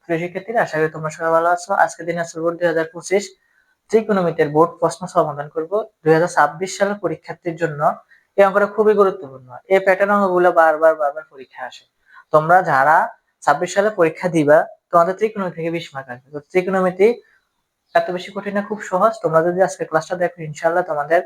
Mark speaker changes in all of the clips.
Speaker 1: প্রিয় শিক্ষার্থীরা, আশা করি তোমরা সবাই ভালো আছো। আজকে দিনাজপুর বোর্ড 2025 ত্রিকোণমিতির বোর্ড প্রশ্ন সমাধান করব 2026 সালের পরীক্ষার্থীর জন্য। এই অঙ্কটা খুবই গুরুত্বপূর্ণ। এই প্যাটার্ন অঙ্কগুলো বারবার পরীক্ষা আসে। তোমরা যারা 26 সালে পরীক্ষা দিবা, তোমাদের ত্রিকোণমিতি থেকে 20 মার্ক আসবে। তো ত্রিকোণমিতি এত বেশি কঠিন না, খুব সহজ। তোমরা যদি আজকে ক্লাসটা দেখো, ইনশাআল্লাহ তোমাদের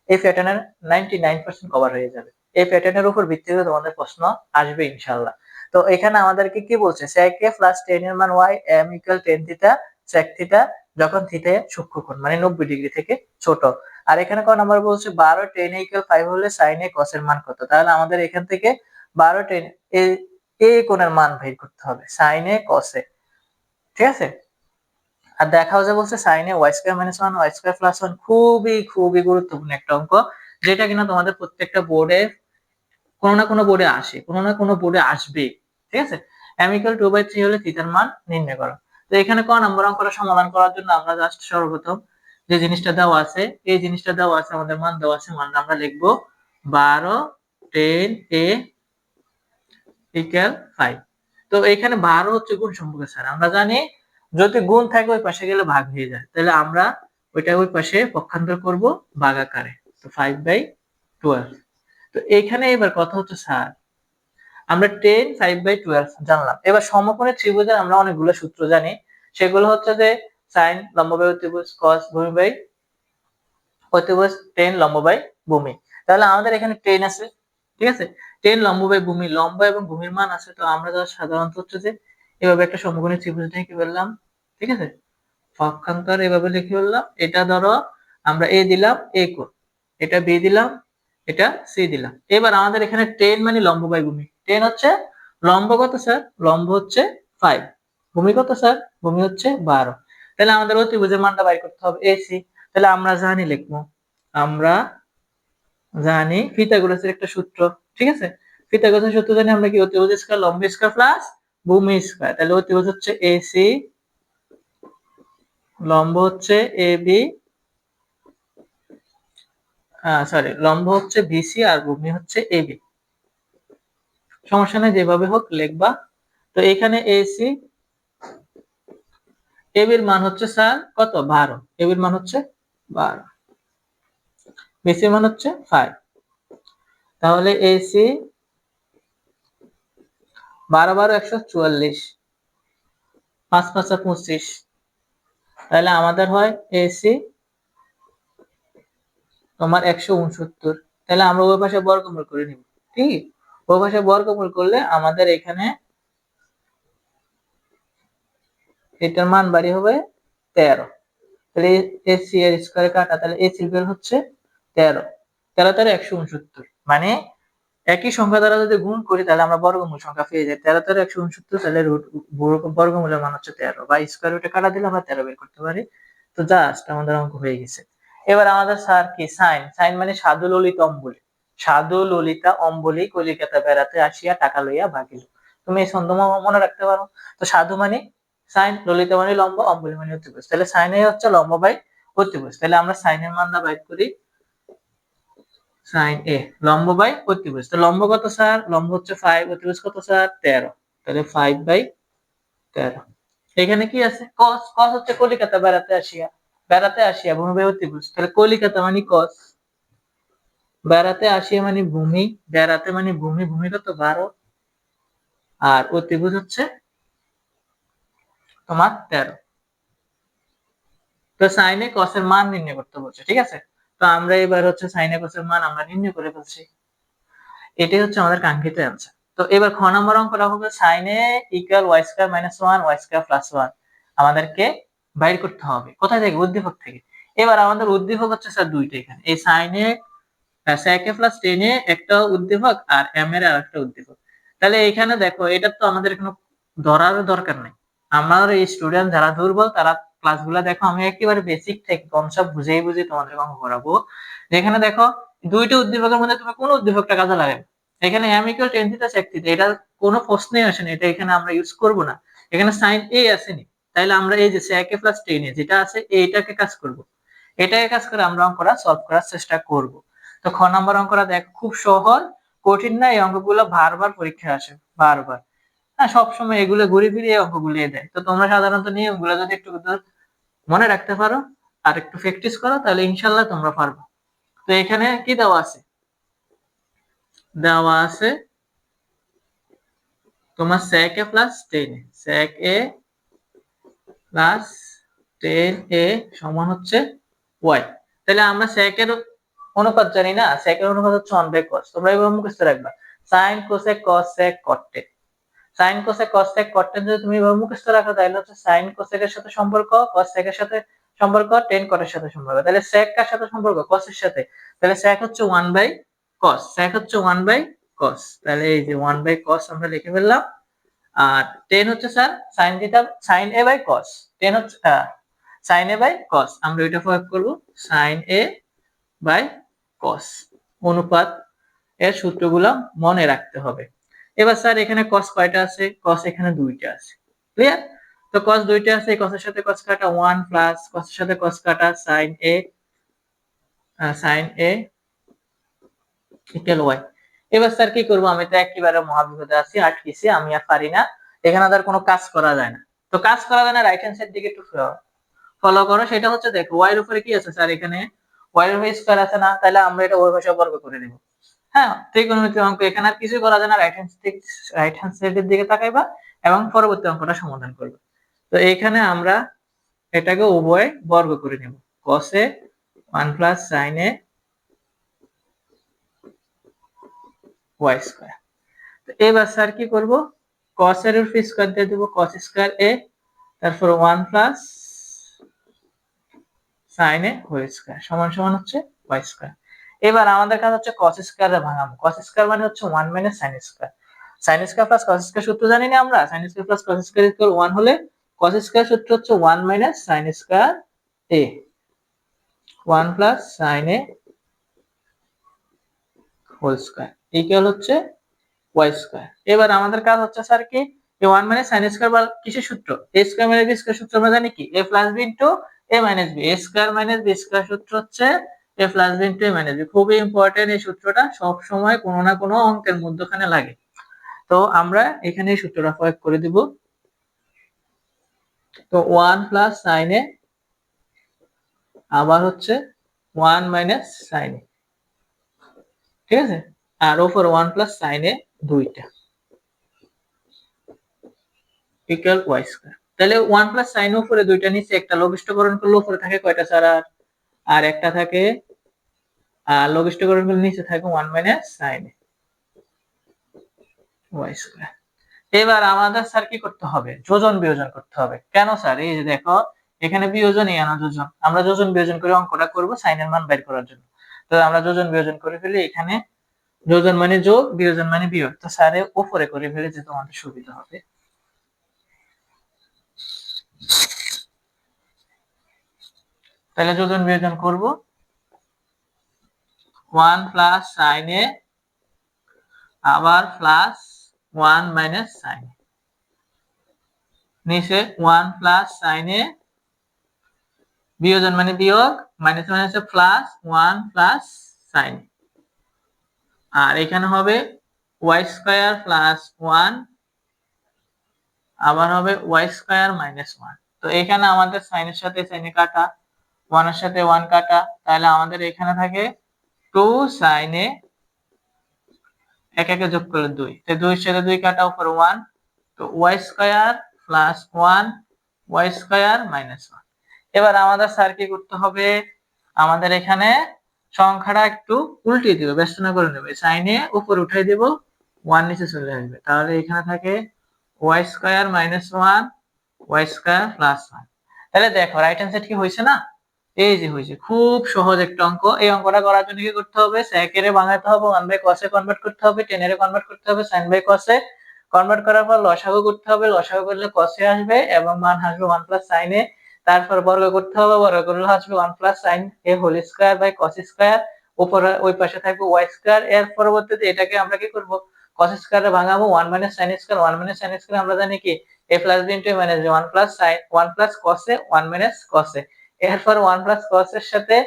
Speaker 1: এই প্যাটার্নের 99% কভার হয়ে যাবে। এই প্যাটার্নের উপর ভিত্তি করে তোমাদের প্রশ্ন আসবে ইনশাআল্লাহ। তো এখানে আমাদেরকে কি বলছে, sec a প্লাস tan এর মান y, m equal tan theta sec theta যখন থিটা সূক্ষ্মকোণ মানে 90 ডিগ্রি থেকে ছোট। আর এখানে কোন নাম্বার বলছে 12 tan a ইকুয়াল 5 হলে sin a cos এর মান কত। তাহলে আমাদের এখান থেকে 12 tan a কোণের মান বের করতে হবে, sin a cos a। ঠিক আছে। আর দেখাও যে বলছে sin a y square minus 1 y square plus 1, খুবই গুরুত্বপূর্ণ একটা অঙ্ক, যেটা কিনা তোমাদের প্রত্যেকটা বোর্ডে কোনো না কোনো বোর্ডে আসে, কোনো না কোনো বোর্ডে আসবে। ঠিক আছে। m ইকুয়াল 2/3 হলে থিটার মান নির্ণয় করো। তো এখানে ক নাম্বার অঙ্কটা সমাধান করার জন্য আমরা জাস্ট সর্বপ্রথম যে জিনিসটা দেওয়া আছে, এই জিনিসটা দেওয়া আছে, আমাদের মান দেওয়া আছে, মানটা আমরা লিখবো 12 tan a ইকুয়াল 5। তো এখানে 12 হচ্ছে গুণ সম্পর্ক স্যার, আমরা জানি যদি গুণ থাকে ওই পাশে গেলে ভাগ হয়ে যায়, তাহলে আমরা ওইটা ওই পাশে পক্ষান্তর করব ভাগ আকারে। তো 5/12। তো এখানে এবার কথা হচ্ছে স্যার, আমরা 10 5/12 জানলাম। এবার সমকোণী ত্রিভুজের আমরা অনেকগুলো সূত্র জানি। সেগুলো হচ্ছে যে sin লম্ব বাই অতিভুজ, cos ভূমি বাই অতিভুজ, tan লম্ব বাই ভূমি। তাহলে আমাদের এখানে 10 আছে। ঠিক আছে। 10 লম্ব বাই ভূমি, লম্ব এবং ভূমির মান আছে। তো আমরা যা সাধারণত হচ্ছে যে এভাবে একটা সমকোণী ত্রিভুজ লিখে ফেললাম। ঠিক আছে। পক্ষান্তর এভাবে লিখে ফেললাম। এটা ধরো আমরা a দিলাম, a কোণ, এটা b দিলাম, এটা c দিলাম। এবার আমাদের এখানে 10 মানে লম্ব বাই ভূমি। 10 হচ্ছে লম্ব কত স্যার? লম্ব হচ্ছে 5। ভূমি কত স্যার? ভূমি হচ্ছে 12। তাহলে আমাদের অতিভুজের মানটা বাইর করতে হবে AC। তাহলে আমরা জানি, লিখবো আমরা জানি পিথাগোরাসের একটা সূত্র। ঠিক আছে। পিথাগোরাসের সূত্র জানি আমরা কি, অতিভুজ স্কয়ার লম্ব স্কয়ার প্লাস ভূমি স্কয়ার। তাহলে অতিভুজ হচ্ছে AC, লম্ব হচ্ছে AB, সরি লম্ব হচ্ছে BC আর ভূমি হচ্ছে AB। সমস্যা নেই, যেভাবে হোক লিখবা। তো এখানে AC, AB এর মান হচ্ছে স্যার কত? 12। AB এর মান হচ্ছে 12, BC এর মান হচ্ছে 5। তাহলে AC 12 12 144, 5 5 25। তাহলে আমাদের হয় AC তোমার 169। তাহলে আমরা ওই পাশে বর্গমূল করে নিব। ঠিক, ওই পাশে বর্গমূল করলে আমাদের এখানে এটার মান বাড়ি হবে 13। তাহলে AC এর স্কয়ারে কাটা, তাহলে AC এর বের হচ্ছে 13। 13 13 169, মানে একই সংখ্যা দ্বারা যদি গুণ করি তাহলে আমরা বর্গমূল সংখ্যা পেয়ে যাই। 13 13 169, তাহলে বর্গমূলের মান হচ্ছে 13, বা স্কয়ার রুটে কাটা দিলে আমরা 13 বের করতে পারি। তো জাস্ট আমাদের অঙ্ক হয়ে গেছে। এবার আমাদের স্যার কি, সাইন। সাইন মানে সাধু ললিতা অম্বলি। সাধু ললিতা অম্বলি কলিকাতা বেড়াতে আসিয়া টাকা লইয়া ভাগিল। তুমি এই ছন্দ মনে রাখতে পারো। তো সাধু মানে সাইন, ললিতা মানে লম্ব, অম্বলি মানে অতিভুজ। তাহলে সাইনে হচ্ছে লম্ব বাই অতিভুজ। তাহলে আমরা সাইনের মানটা বাইর করি, sin a লম্ব বাই অতিভুজ। তো লম্ব কত স্যার? লম্ব হচ্ছে 5, অতিভুজ কত স্যার? 13। তাহলে 5/13। এখানে কি আছে? cos। cos হচ্ছে কলিকাতা বেড়াতে আসিয়া, বেড়াতে আসিয়া ভূমি বাই অতিভুজ। তাহলে কলিকাতা মানে cos, বেড়াতে আসিয়া মানে ভূমি, বেড়াতে মানে ভূমি, ভূমি কত? 12, আর অতিভুজ হচ্ছে তোমার 13। তো sin a cos এর মান নির্ণয় করতে বলছে। ঠিক আছে। তো আমরা এবার হচ্ছে sin a cos এর মান আমরা নির্ণয় করে ফেলছি। এটাই হচ্ছে আমাদের কাঙ্ক্ষিত অ্যান্সার। তো এবার খ নম্বর অঙ্কটা হবে sin a equal y square minus 1 y square plus 1 আমাদেরকে বাইর করতে হবে। কোথায় থেকে? উদ্দীপক থেকে। এবার আমাদের উদ্দীপক হচ্ছে স্যার দুইটা। এখানে এই sin a sec a plus tan a একটা উদ্দীপক, আর m এর আরেকটা উদ্দীপক। তাহলে এখানে দেখো, এটা তো আমাদের কোনো ধরার দরকার নেই। আমার এই স্টুডেন্ট যারা দুর্বল তারা ক্লাসগুলো দেখো, আমি একেবারে বেসিক থেকে কনসেপ্ট বুঝিয়ে তোমাদের অঙ্ক করাবো। যেখানে দেখো দুইটা উদ্দীপকের মধ্যে তুমি কোন উদ্দীপকটা কাজে লাগাবে? এখানে m equal tan theta sec theta, এটা কোনো প্রশ্নই আসেনি, এটা এখানে আমরা ইউজ করব না। এখানে sin a আসেনি, তাইলে আমরা এই যে sec a plus tan a যেটা আছে এইটাকে কাজ করব। এটাকে কাজ করে আমরা অঙ্কটা সলভ করার চেষ্টা করব। তো খ নাম্বার অঙ্কটা দেখ, খুব সহজ, কঠিন না। এই অঙ্কগুলো বারবার পরীক্ষায় আসে, বারবার। সবসময় এগুলো ঘুরে ফিরে এই অঙ্কগুলো দেয়। তো তোমরা সাধারণত নিয়মগুলো যদি একটু মনে রাখতে পারো আর একটু প্র্যাকটিস করো তাহলে ইনশাল্লাহ তোমরা পারবে। তো এখানে কি দেওয়া আছে? দেওয়া আছে তোমার sec a plus 10 sec a plus 10a সমান হচ্ছে y। তাহলে আমরা sec এর অনুপাত জানি না, sec এর অনুপাত হচ্ছে 1/cos। তোমরা এভাবে মুখস্থ রাখবা, sin cosec cos sec cot tan। sin cosec cos sec cot tan যদি তুমি এভাবে মুখস্থ রাখো তাহলে হচ্ছে sin cosec এর সাথে সম্পর্ক, cos sec এর সাথে সম্পর্ক, tan cot এর সাথে সম্পর্ক। তাহলে sec কার সাথে সম্পর্ক? cos এর সাথে। তাহলে sec হচ্ছে 1/cos, sec হচ্ছে 1/cos। তাহলে এই যে 1/cos আমরা লিখে ফেললাম। আর 10 হচ্ছে sir sin theta sin a by cos। 10 হচ্ছে sin a বাই cos, আমরা এটা প্রয়োগ করব sin a বাই cos। অনুপাত এর সূত্রগুলো মনে রাখতে হবে। এবার স্যার এখানে cos কয়টা আছে? cos এখানে দুইটা আছে। ক্লিয়ার? তো cos দুইটা আছে, cos এর সাথে cos কাটা 1 প্লাস cos এর সাথে cos কাটা sin a ইকুয়াল y। এবার স্যার কি করব? আমি তো একেবারে মহাবিপদে আছি, আটকেছি, আমি আর পারি না। এখানে আর কোনো কাজ করা যায় না। তো কাজ করা যায় না, রাইট হ্যান্ড সাইড দিকে একটু ফলো করো। সেটা হচ্ছে দেখো y এর উপরে কি আছে স্যার? এখানে y এর উপরে স্কয়ার আছে না? তাহলে আমরা এটা ওই পাশে বর্গ করে দেব। হ্যাঁ, ত্রিকোণমিতির অঙ্ক এখানে আর কিছু করা যায় না, রাইট হ্যান্ড সাইডের দিকে তাকাইবা এবং পরবর্তী অঙ্কটা সমাধান করবে। তো এইখানে আমরা এটাকে উভয় বর্গ করে নেব। cos a 1 plus sin a y square. তো এবার স্যার কি করব? cos এর উপর স্কয়ার দিয়ে দেব, cos স্কয়ার a, তারপর 1 plus sin a whole square সমান সমান হচ্ছে y স্কয়ার। এবার আমাদের কাজ হচ্ছে cos স্কয়ার এর ভাঙাবো। cos স্কয়ার মানে হচ্ছে 1 minus sin square. sin square plus cos square সূত্র জানি না আমরা? sin square plus cos square equal 1 হলে cos স্কয়ার সূত্র হচ্ছে 1 minus sin square a, 1 plus sin a whole square equal হচ্ছে y স্কয়ার। এবার আমাদের কাজ হচ্ছে স্যার কি? এই 1 মাইনাস sin স্কয়ার বা কিসের সূত্র? a square minus b square সূত্র আমরা জানি কি? a plus b into a minus b। a square minus b square সূত্র হচ্ছে a plus b into a minus b। খুবই ইম্পর্টেন্ট এই সূত্রটা, সব সময় কোনো না কোনো অঙ্কের মধ্যখানে লাগে। তো আমরা এখানে এই সূত্রটা প্রয়োগ করে দিব। তো 1 প্লাস sin a আবার হচ্ছে 1 মাইনাস sin a, ঠিক আছে? আর উপর 1 প্লাস sin a দুইটা ইকুয়াল y স্কয়ার। তাহলে 1 প্লাস sin উপরে দুইটা নিচে একটা লঘিষ্ঠকরণ করলে উপরে থাকে কয়টা স্যার? আর একটা থাকে, লঘিষ্ঠকরণ করলে নিচে থাকে 1 মাইনাস sin y স্কয়ার। এবার আমাদের স্যার কি করতে হবে? যোজন বিয়োজন করতে হবে। কেন স্যার? এই যে দেখো এখানে বিয়োজন, এখানে যোজন। আমরা যোজন বিয়োজন করে অঙ্কটা করব sin এর মান বের করার জন্য। তো আমরা যোজন বিয়োজন করে ফেলি। এখানে যোজন মানে যোগ, বিয়োজন মানে বিয়োগ। তো স্যার উপরে করে ফেলে যে তোমাদের সুবিধা হবে। তাহলে যোজন বিয়োজন করব। 1 প্লাস sin a আবার প্লাস 1 মাইনাস sin a, নিচে 1 প্লাস sin a, বিয়োজন মানে বিয়োগ, মাইনাস মাইনাসে প্লাস 1 প্লাস sin a। আর এখানে হবে y স্কয়ার প্লাস 1 আবার হবে y স্কয়ার মাইনাস 1। তো এখানে আমাদের sin এর সাথে sin এ কাটা, 1 এর সাথে 1 কাটা, তাহলে আমাদের এখানে থাকে 2 sin a, এক একে যোগ করলে 2, তাই 2 এর সাথে 2 কাটা, উপর 1। তো y square plus 1 y square minus 1। এবার আমাদের স্যার কি করতে হবে? আমাদের এখানে সংখ্যাটা একটু উল্টিয়ে দিব, বেষ্টনা করে নেবে। sin a উপরে উঠাই দেব, 1 নিচে চলে আসবে। তাহলে এখানে থাকে y square minus 1 y square plus 1। তাহলে দেখো রাইট হ্যান্ড সাইড কি হয়েছে না? এই যে হয়েছে। খুব সহজ একটা অঙ্ক। এই অঙ্কটা করার জন্য কি করতে হবে? sec এর ভাঙাতে হবে, 1/cos এ কনভার্ট করতে হবে, tan এর কনভার্ট করতে হবে, sin/cos এ কনভার্ট করার পর লসাগু করতে হবে, লসাগু করলে cos এ আসবে এবং মান আসবে 1 প্লাস sin a। তারপর বর্গ করতে হবে, বর্গ করলে আসবে 1 plus sin a whole square by cos square. উপরে ওই পাশে থাকবে y স্কয়ার। এর পরবর্তীতে এটাকে আমরা কি করব? cos স্কয়ারে ভাঙাবো, 1 minus sin square. 1 minus sin square আমরা জানি কি? a plus b into a minus b, 1 plus sin 1 plus cos a 1 minus cos a। এরপর 1 প্লাস cos এর সাথে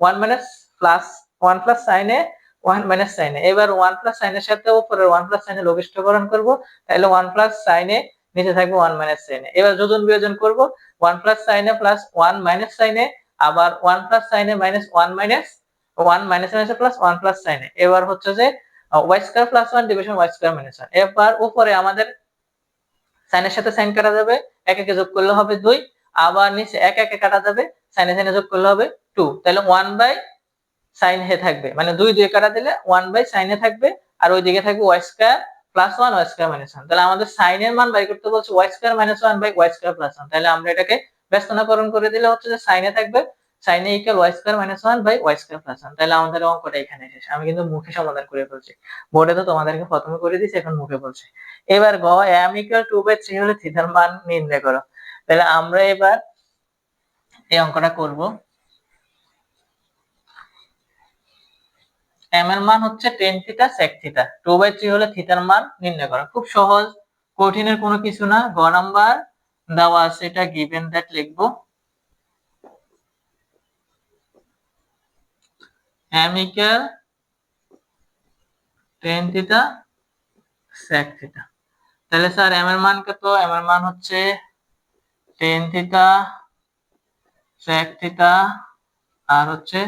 Speaker 1: 1 minus plus 1 plus sin a one minus সাইনে। এবার ওয়ান প্লাস সাইনের সাথে উপরের ওয়ান প্লাস সাইনে লঘিষ্ঠকরণ করবো, তাহলে ওয়ান প্লাস সাইনে নিচে থাকবে ওয়ান মাইনাস সাইনে। এবার যোজন বিয়োজন করবো, ওয়ান প্লাস সাইনে প্লাস ওয়ান মাইনাস সাইনে, আবার ওয়ান প্লাস সাইনে minus one minus one minus minus plus one plus সাইনে। এবার হচ্ছে যে Y square plus one division Y square minus one. এবার উপরে আমাদের সাইনের সাথে সাইন কাটা যাবে, এক একে যোগ করলে হবে 2, আবার নিচে এক একে কাটা যাবে, সাইনে সাইনে যোগ করলে হবে 2, তাহলে 1 বাই সাইন হে থাকবে, মানে 2 2 কাটা দিলে 1 বাই সাইন এ থাকবে, আর ওইদিকে থাকবে Y square plus 1 Y square minus 1। তাহলে আমাদের সাইন এর মান বাই করতে বলছে Y square minus 1 by Y square plus 1। তাহলে আমরা এটাকে ব্যস্তনাকরণ করে দিলে হচ্ছে যে সাইন এ থাকবে sine A equal Y square minus 1 by Y square plus 1। তাহলে আমাদের অঙ্কটা এখানে শেষ। আমি কিন্তু মুখে সমাধান করে ফেলছি, বোর্ডে তো তোমাদেরকে প্রথমে করে দিয়েছি, এখন মুখে বলছি। এবার গ m ইকুয়াল 2/3 হলে থিটার মান নির্ণয় করো। তাহলে আমরা এবার এই অঙ্কটা করব। m এর মান হচ্ছে tan থিটা sec থিটা, 2/3 হলে থিটার মান নির্ণয় করা। খুব সহজ, কঠিনের কোনো কিছু না। গ নাম্বার দেওয়া আছে, এটা গিভেন দ্যাট লিখবো m equal tan theta sec theta. তাহলে স্যার m এর মান কত? m এর মান হচ্ছে tan থিটা sec থিটা আর হচ্ছে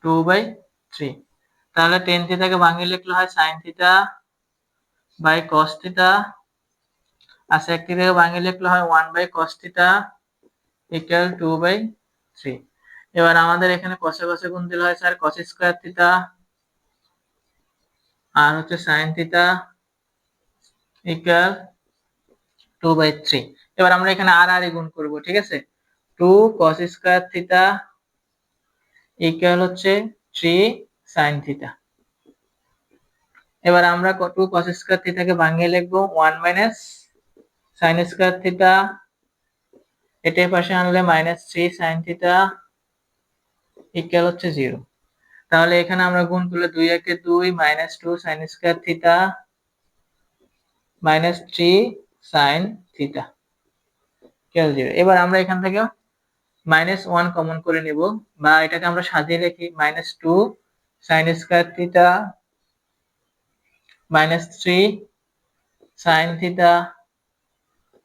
Speaker 1: 2/3। তাহলে tan থিটাকে ভাঙিয়ে লিখলে হয় sin theta by cos theta, আর sec থিটাকে ভাঙিয়ে লিখলে হয় 1 বাই cos থিটা ইকুয়াল 2/3। এবার আমাদের এখানে cos এ cos এ গুণ দিলে হয় স্যার cos স্কয়ার থিটা আর হচ্ছে sin থিটা ইকুয়াল 2/3। এবার আমরা এখানে আর আর গুণ করব, ঠিক আছে। 2 cos স্কয়ার থিটা ইকুয়াল হচ্ছে 3 sin থিটা। এবার আমরা 2 cos স্কয়ার থিটাকে ভাঙিয়ে লিখবো 1 মাইনাস sin স্কয়ার থিটা, এটা পাশে আনলে মাইনাস 3 sin থিটা ইকুয়াল হচ্ছে 0। তাহলে এখানে আমরা গুণ করলে 2 একে 2 minus 2 sin square theta minus 3 sin theta equal 0। এবার আমরা এখান থেকে মাইনাস 1 কমন করে নিব, বা এটাকে আমরা সাজিয়ে লিখি minus 2 sin square theta minus 3 sin theta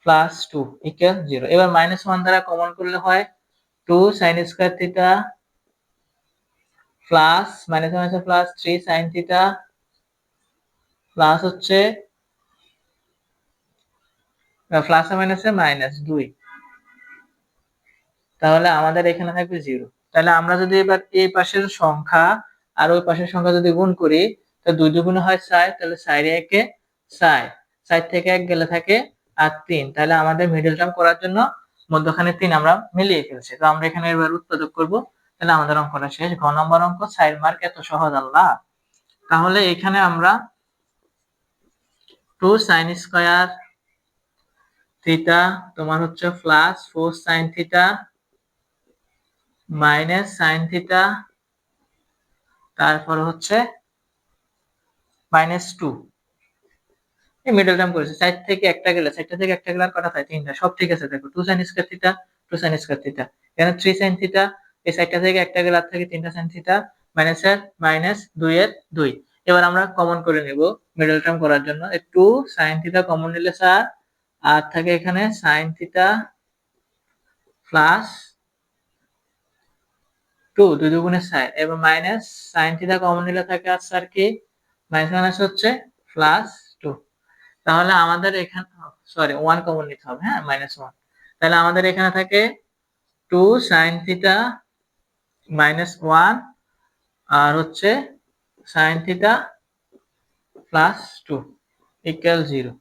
Speaker 1: plus 2 equal 0। এবার মাইনাস 1 দ্বারা কমন করলে হয় 2 sin square theta plus minus minus plus 3 sin theta plus হচ্ছে প্লাস মাইনাসে মাইনাস 2। তাহলে আমাদের এখানে থাকবে 0। তাহলে আমরা যদি এবার এই পাশের সংখ্যা আর ওই পাশের সংখ্যা যদি গুণ করি, তাহলে 2 দুগুণে হয় 4, তাহলে 4 একে 4, 4 থেকে 1 গেলে থাকে আর 3। তাহলে আমাদের মিডল টার্ম করার জন্য মধ্যখানে 3 আমরা মিলিয়ে ফেলছি। তো আমরা এখানে এবার উৎপাদক করব। তাহলে আমাদের অঙ্কটা শেষ। ঘ নম্বর অঙ্ক 4 মার্ক, এত সহজ আল্লাহ। তাহলে এখানে আমরা 2 sin স্কয়ার থিটা তোমার হচ্ছে plus 4 sin theta minus sin theta, তারপর হচ্ছে মাইনাস 2। এই মিডল টার্ম করেছে, সাইড থেকে একটা গেলে সাইডটা থেকে একটা গেলে আর কটা থাকে? 3টা। সব ঠিক আছে। দেখো 2 sin square theta 2 sin square theta, এখানে 3 sin থিটা, এই সাইডটা থেকে একটা গেলে আর থাকে 3টা sin থিটা, মাইনাস এর মাইনাস 2 এর 2। এবার আমরা কমন করে নেব মিডল টার্ম করার জন্য। 2 sin থিটা কমন নিলে স্যার আর থাকে এখানে sin থিটা প্লাস 2 2 দুগুণে 4, এবার মাইনাস sin থিটা কমন নিলে থাকে আর স্যার কি মাইনাস মাইনাস হচ্ছে প্লাস 2। তাহলে আমাদের এখানে সরি 1 কমন নিতে হবে, হ্যাঁ মাইনাস 1। তাহলে আমাদের এখানে থাকে 2 sin থিটা মাইনাস 1 আর হচ্ছে sin theta plus 2 equal 0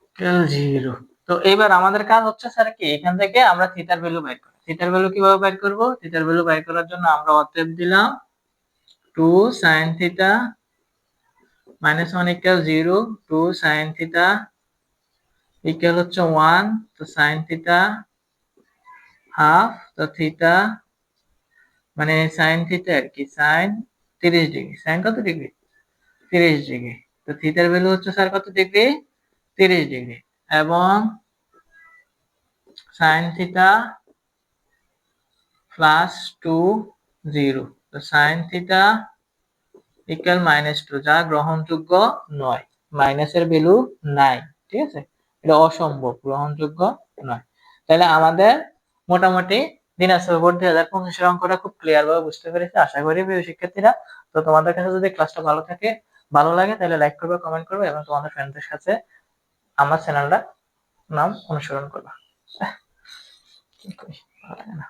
Speaker 1: equal 0। তো এবার আমাদের কাজ হচ্ছে স্যার কি, এখান থেকে আমরা থিটার ভ্যালু বের করব। থিটার ভ্যালু কিভাবে বের করব? থিটার ভ্যালু বের করার জন্য আমরা অতএব দিলাম 2 sin theta minus 1 equal 0, 2 sin theta equal হচ্ছে 1, তো sin থিটা হাফ, তো থিটা মানে sin থিটা আর কি sin 30 ডিগ্রি। sin কত ডিগ্রি? 30 ডিগ্রি। তো থিটার ভ্যালু হচ্ছে স্যার কত ডিগ্রি? 30 ডিগ্রি। এবং sin থিটা প্লাস 2 0, তো sin থিটা ইকুয়াল -2 যা গ্রহণযোগ্য নয়, মাইনাসের ভ্যালু নাই, ঠিক আছে, এটা অসম্ভব, গ্রহণযোগ্য নয়। তাহলে আমাদের মোটামুটি দিনাজপুর বোর্ড 2025 অঙ্কটা খুব ক্লিয়ার ভাবে বুঝতে পেরেছি আশা করি প্রিয় শিক্ষার্থীরা। তো তোমাদের কাছে যদি ক্লাসটা ভালো লাগে তাহলে লাইক করবে, কমেন্ট করবে এবং তোমাদের ফ্রেন্ডদের সাথে আমার চ্যানেলটা নাম অনুসরণ করবে। কি করি, ভালো লাগে না।